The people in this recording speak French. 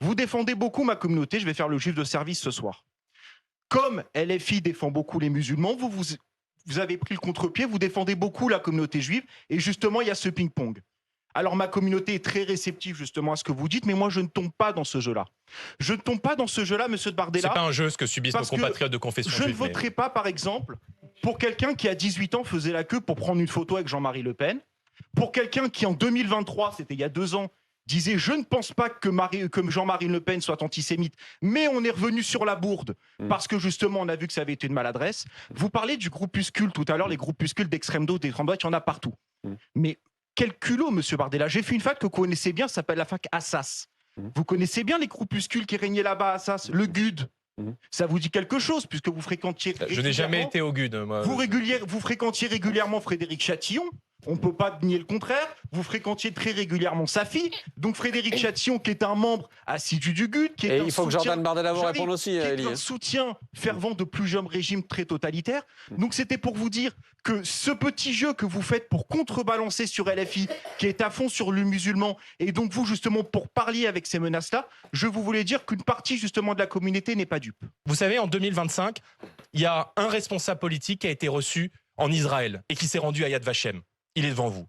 Vous défendez beaucoup ma communauté, je vais faire le juif de service ce soir. Comme LFI défend beaucoup les musulmans, vous avez pris le contre-pied, vous défendez beaucoup la communauté juive, et justement, il y a ce ping-pong. Alors ma communauté est très réceptive justement à ce que vous dites, mais moi je ne tombe pas dans ce jeu-là. Je ne tombe pas dans ce jeu-là, monsieur de Bardella. C'est pas un jeu ce que subissent nos parce que compatriotes de confession je ne juive. voterai pas, par exemple, pour quelqu'un qui à 18 ans faisait la queue pour prendre une photo avec Jean-Marie Le Pen, pour quelqu'un qui en 2023, c'était il y a 2 ans, disait je ne pense pas que Jean-Marie Le Pen soit antisémite, mais on est revenu sur la bourde parce que justement on a vu que ça avait été une maladresse. Vous parlez du groupuscule tout à l'heure, les groupuscules d'extrême droite, il y en a partout. Mais quel culot, monsieur Bardella. J'ai fait une fac que vous connaissez bien, ça s'appelle la fac Assas. Vous connaissez bien les groupuscules qui régnaient là-bas à Assas, le GUD. Ça vous dit quelque chose puisque vous fréquentiez. Je n'ai jamais été au GUD, moi. Vous fréquentiez régulièrement Frédéric Chatillon. On ne peut pas nier le contraire. Vous fréquentiez très régulièrement sa fille. Donc Frédéric Chatillon, qui est un membre assidu du GUD, qui est il faut que Jordan Bardella vous réponde aussi, qui est Elie. un soutien fervent de plusieurs régimes très totalitaires. Donc c'était pour vous dire que ce petit jeu que vous faites pour contrebalancer sur LFI, qui est à fond sur le musulman, et donc vous justement pour parler avec ces menaces-là, je vous voulais dire qu'une partie justement de la communauté n'est pas dupe. Vous savez, en 2025, il y a un responsable politique qui a été reçu en Israël et qui s'est rendu à Yad Vashem. Il est devant vous.